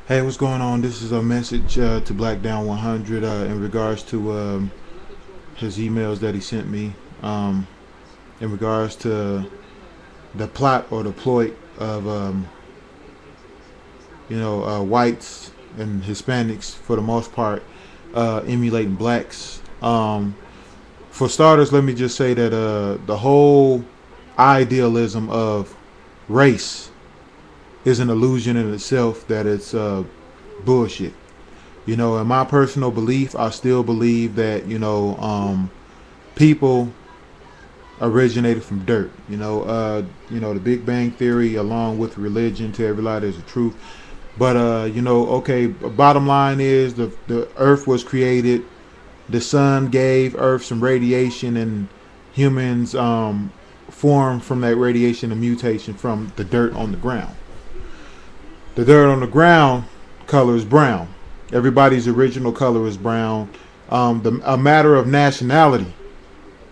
Hey, what's going on? This is a message to blackdown100 in regards to his emails that he sent me in regards to the plot or the ploy of whites and Hispanics for the most part emulating blacks. For starters, let me just say that the whole idealism of race is an illusion in itself. That it's bullshit. In my personal belief, I still believe that people originated from dirt. The Big Bang Theory, along with religion, to every lie there's a truth. But okay. Bottom line is the Earth was created. The sun gave Earth some radiation, and humans formed from that radiation a mutation from the dirt on the ground. The dirt on the ground color is brown. Everybody's original color is brown. A matter of nationality,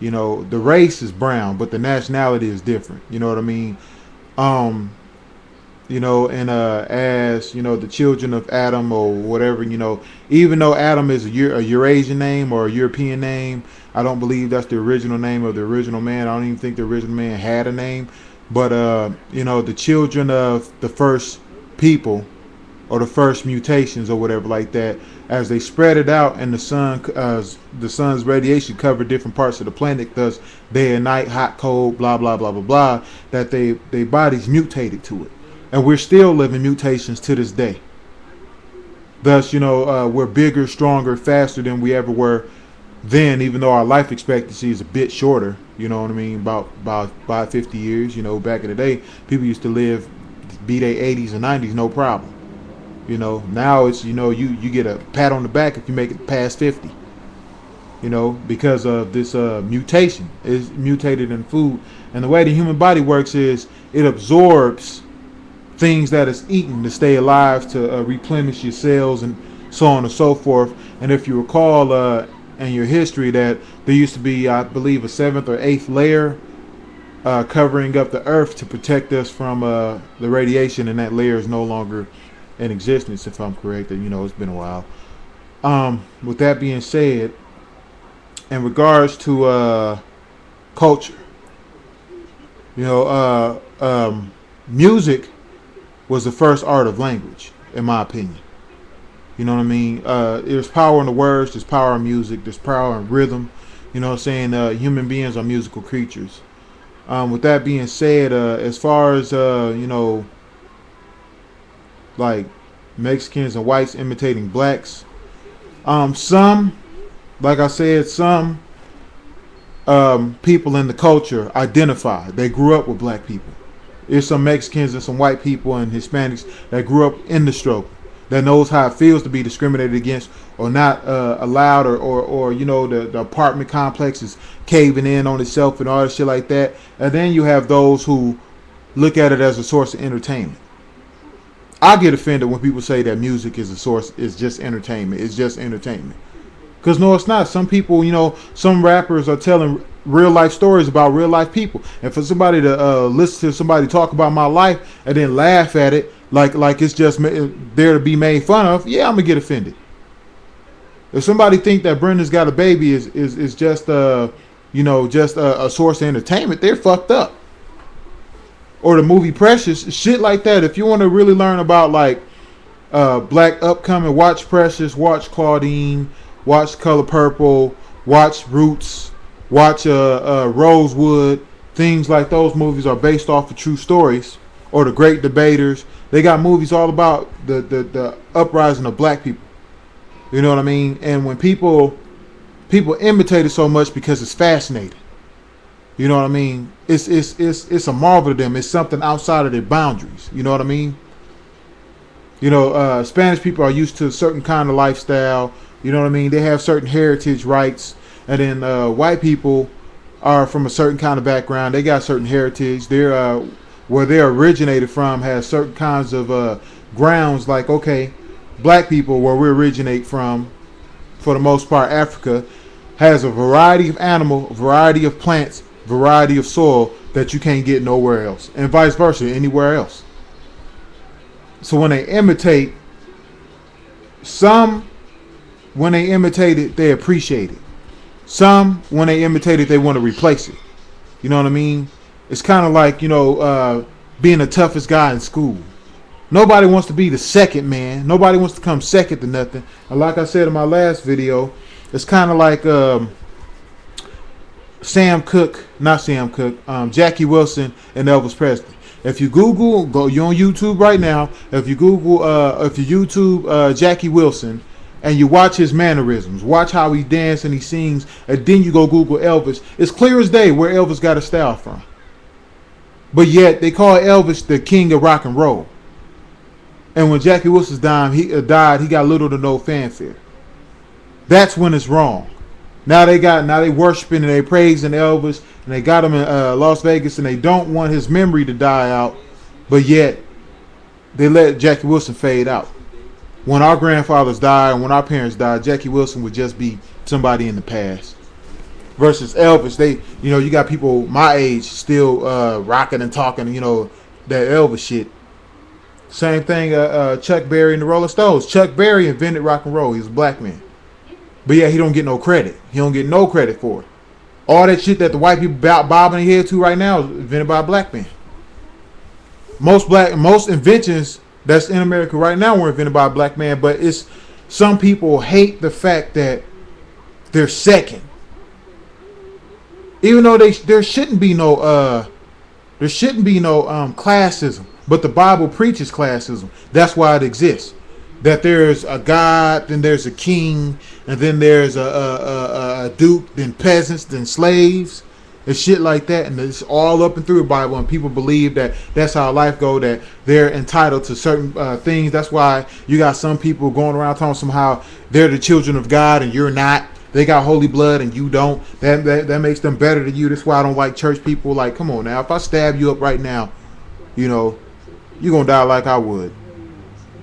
the race is brown, but the nationality is different. You know what I mean? And as the children of Adam or whatever, even though Adam is a Eurasian name or a European name, I don't believe that's the original name of the original man. I don't even think the original man had a name. But the children of the first people or the first mutations or whatever like that, as they spread it out and the sun's radiation covered different parts of the planet, thus day and night, hot, cold, blah blah blah blah blah, that they bodies mutated to it, and we're still living mutations to this day. Thus, we're bigger, stronger, faster than we ever were then, even though our life expectancy is a bit shorter. You know what I mean? About 50 years. Back in the day, people used to live, be they 80s and 90s, no problem. Now it's, you get a pat on the back if you make it past 50. Because of this mutation. It's mutated in food. And the way the human body works is it absorbs things that it's eaten to stay alive, to replenish your cells, and so on and so forth. And if you recall in your history that there used to be, I believe, a 7th or 8th layer covering up the earth to protect us from the radiation, and that layer is no longer in existence, if I'm correct. And it's been a while. With that being said, in regards to culture, music was the first art of language, in my opinion. You know what I mean? There's power in the words, there's power in music, there's power in rhythm. You know what I'm saying? Human beings are musical creatures. With that being said, as far as like Mexicans and whites imitating blacks, some, like I said, some people in the culture identify. They grew up with black people. There's some Mexicans and some white people and Hispanics that grew up in the struggle, that knows how it feels to be discriminated against or not allowed, or the apartment complex is caving in on itself and all that shit like that. And then you have those who look at it as a source of entertainment. I get offended when people say that music is just entertainment. It's just entertainment. Because no, it's not. Some people, some rappers are telling real life stories about real life people. And for somebody to listen to somebody talk about my life and then laugh at it like it's just there to be made fun of, yeah, I'm gonna get offended. If somebody think that Brenda's Got a Baby is just just a source of entertainment, they're fucked up. Or the movie Precious, shit like that. If you want to really learn about like black upcoming, watch Precious, watch Claudine, watch Color Purple, watch Roots, watch Rosewood. Things like those movies are based off of true stories. Or The Great Debaters. They got movies all about the uprising of black people. You know what I mean? And when people imitate it so much because it's fascinating. You know what I mean? It's a marvel to them. It's something outside of their boundaries. You know what I mean? Spanish people are used to a certain kind of lifestyle. You know what I mean? They have certain heritage rights. And then white people are from a certain kind of background. They got certain heritage. They're where they originated from has certain kinds of grounds. Like, okay, black people, where we originate from, for the most part, Africa, has a variety of animal, a variety of plants, variety of soil that you can't get nowhere else, and vice versa, anywhere else. So when they imitate Some, when they imitate it, they appreciate it. Some, when they imitate it, they want to replace it. You know what I mean? It's kind of like, being the toughest guy in school. Nobody wants to be the second man. Nobody wants to come second to nothing. And like I said in my last video, it's kind of like Jackie Wilson and Elvis Presley. If you Google, you're on YouTube right now. If you YouTube Jackie Wilson and you watch his mannerisms, watch how he dances and he sings, and then you go Google Elvis, it's clear as day where Elvis got his style from. But yet they call Elvis the king of rock and roll. And when Jackie Wilson died, he got little to no fanfare. That's when it's wrong. Now they worshiping and they praising Elvis, and they got him in Las Vegas, and they don't want his memory to die out, but yet they let Jackie Wilson fade out. When our grandfathers died and when our parents died, Jackie Wilson would just be somebody in the past. Versus Elvis, you got people my age still rocking and talking, that Elvis shit. Same thing, Chuck Berry and the Rolling Stones. Chuck Berry invented rock and roll. He was a black man. But yeah, he don't get no credit. He don't get no credit for it. All that shit that the white people bobbing their head to right now is invented by a black man. Most inventions that's in America right now were invented by a black man, but it's some people hate the fact that they're second. Even though there shouldn't be no classism, but the Bible preaches classism. That's why it exists. That there's a God, then there's a king, and then there's a duke, then peasants, then slaves, and shit like that. And it's all up and through the Bible, and people believe that that's how life go, that they're entitled to certain things. That's why you got some people going around talking somehow they're the children of God and you're not. They got holy blood and you don't. That makes them better than you. That's why I don't like church people. Like, come on now. If I stab you up right now, you're going to die like I would.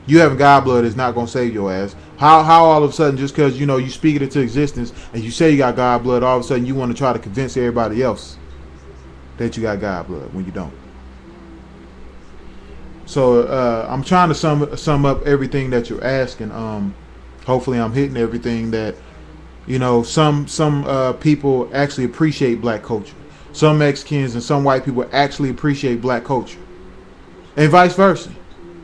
You having God blood is not going to save your ass. How all of a sudden, just because, you speak it into existence and you say you got God blood, all of a sudden you want to try to convince everybody else that you got God blood when you don't. So I'm trying to sum up everything that you're asking. Hopefully I'm hitting everything that, some people actually appreciate black culture. Some Mexicans and some white people actually appreciate black culture. And vice versa.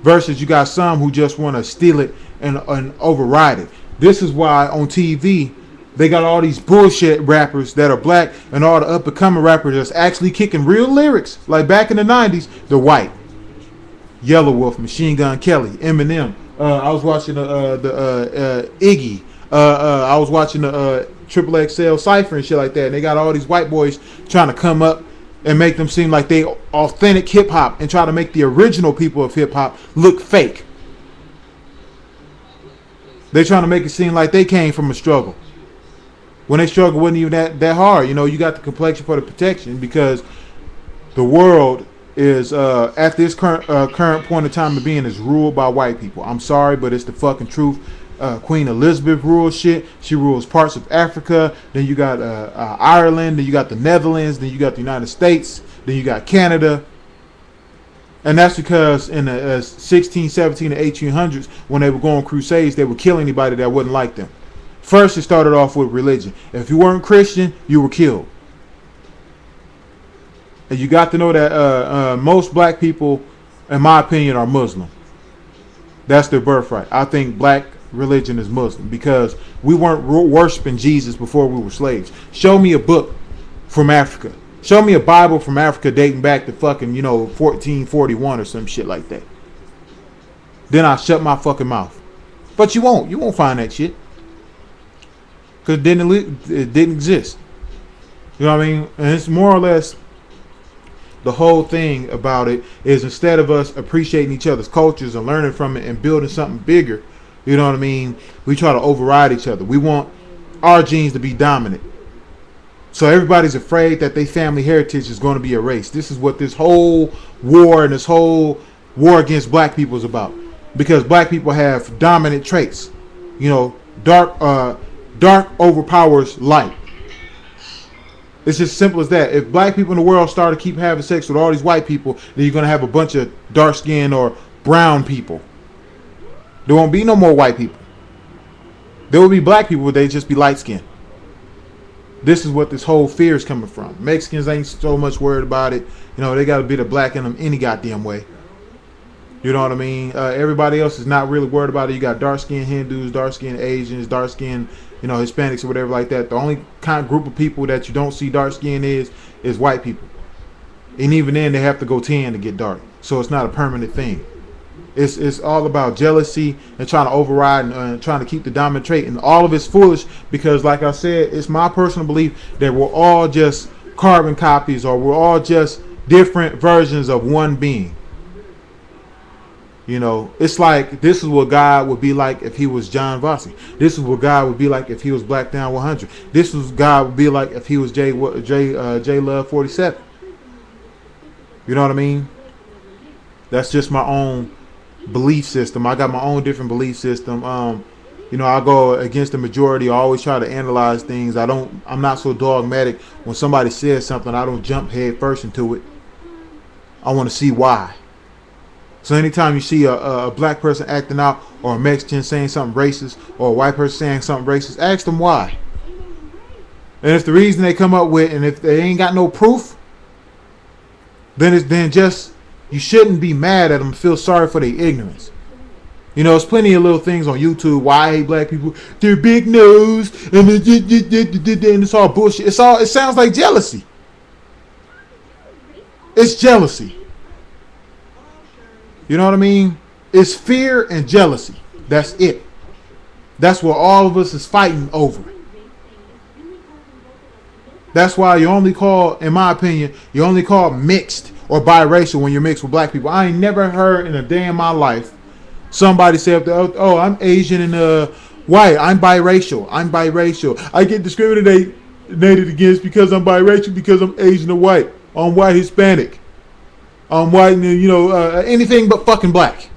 Versus you got some who just want to steal it and override it. This is why on TV they got all these bullshit rappers that are black and all the up and coming rappers that's actually kicking real lyrics. Like back in the 90s, they're white. Yellow Wolf, Machine Gun Kelly, Eminem. I was watching the Iggy. I was watching the Triple XL Cypher and shit like that. And they got all these white boys trying to come up and make them seem like they authentic hip hop and try to make the original people of hip hop look fake. They're trying to make it seem like they came from a struggle, when they struggle wasn't even that hard. You got the complexion for the protection, because the world is at this current point in time of being is ruled by white people. I'm sorry, but it's the fucking truth. Queen Elizabeth rules shit. She rules parts of Africa. Then you got Ireland. Then you got the Netherlands. Then you got the United States. Then you got Canada. And that's because in the 16, 17, and 1800s, when they were going crusades, they would kill anybody that wouldn't like them. First, it started off with religion. If you weren't Christian, you were killed. And you got to know that most black people, in my opinion, are Muslim. That's their birthright. I think black religion is Muslim, because we weren't worshiping Jesus before we were slaves. Show me a book from Africa. Show me a Bible from Africa dating back to fucking 1441 or some shit like that. Then I'll shut my fucking mouth. But you won't find that shit, because it didn't exist. You know what I mean? And it's more or less the whole thing about it is, instead of us appreciating each other's cultures and learning from it and building something bigger, you know what I mean, we try to override each other. We want our genes to be dominant. So everybody's afraid that their family heritage is going to be erased. This is what this whole war and this whole war against black people is about. Because black people have dominant traits. Dark overpowers light. It's just simple as that. If black people in the world start to keep having sex with all these white people, then you're going to have a bunch of dark skinned or brown people. There won't be no more white people. There will be black people, but they just be light skinned. This is what this whole fear is coming from. Mexicans ain't so much worried about it. You know, they got a bit of black in them any goddamn way. You know what I mean? Everybody else is not really worried about it. You got dark-skinned Hindus, dark-skinned Asians, dark-skinned, you know, Hispanics or whatever like that. The only kind of group of people that you don't see dark-skinned is white people. And even then, they have to go tan to get dark. So it's not a permanent thing. It's all about jealousy and trying to override and trying to keep the dominant trait. And all of it's foolish because, like I said, it's my personal belief that we're all just carbon copies, or we're all just different versions of one being. You know, it's like this is what God would be like if he was John Vossi. This is what God would be like if he was blackdown100. This is what God would be like if he was J Love 47. You know what I mean? That's just my own belief system. I got my own different belief system. You know, I go against the majority. I always try to analyze things. I'm not so dogmatic. When somebody says something, I don't jump head first into it. I want to see why. So anytime you see a black person acting out, or a Mexican saying something racist, or a white person saying something racist, ask them why. And if the reason they come up with, and if they ain't got no proof, then you shouldn't be mad at them. Feel sorry for their ignorance. You know, there's plenty of little things on YouTube. Why I hate black people? They're big nose, and it's all bullshit. It sounds like jealousy. It's jealousy. You know what I mean? It's fear and jealousy. That's it. That's what all of us is fighting over. That's why you only call, in my opinion, you only call mixed or biracial when you're mixed with black people. I ain't never heard in a day in my life somebody say, oh, I'm Asian and white. I'm biracial. I get discriminated against because I'm biracial, because I'm Asian or white. I'm white Hispanic. I'm white and, you know, anything but fucking black.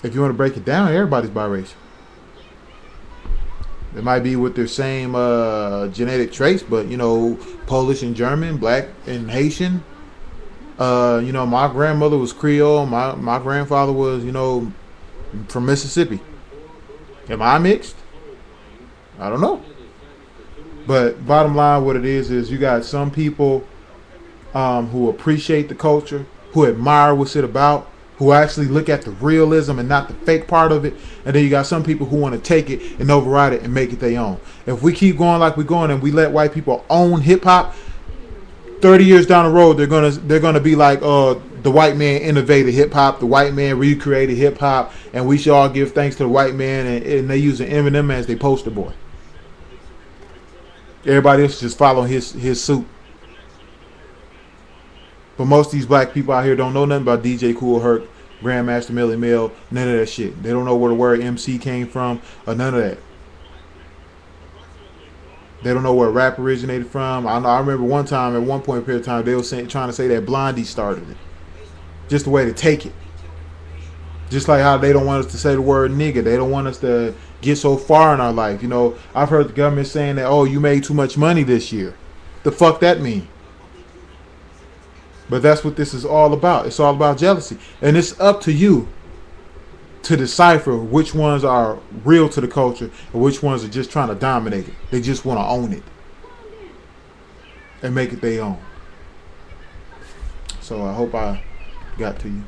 If you want to break it down, everybody's biracial. It might be with their same genetic traits, but, you know, Polish and German, black and Haitian. You know, my grandmother was Creole. My grandfather was, you know, from Mississippi. Am I mixed? I don't know. But bottom line, what it is you got some people who appreciate the culture, who admire what's it about, who actually look at the realism and not the fake part of it. And then you got some people who want to take it and override it and make it their own. If we keep going like we're going and we let white people own hip hop, 30 years down the road, they're gonna be like, the white man innovated hip hop, the white man recreated hip hop, and we should all give thanks to the white man. And they using Eminem as their poster boy. Everybody else just following his suit. But most of these black people out here don't know nothing about DJ Kool Herc, Grandmaster Melly Mel, none of that shit. They don't know where the word MC came from, or none of that. They don't know where rap originated from. I remember one time, at one point period of time, they were trying to say that Blondie started it. Just a way to take it. Just like how they don't want us to say the word nigga. They don't want us to get so far in our life. You know, I've heard the government saying that, oh, you made too much money this year. The fuck that mean? But that's what this is all about. It's all about jealousy. And it's up to you to decipher which ones are real to the culture and which ones are just trying to dominate it. They just want to own it and make it their own. So I hope I got to you.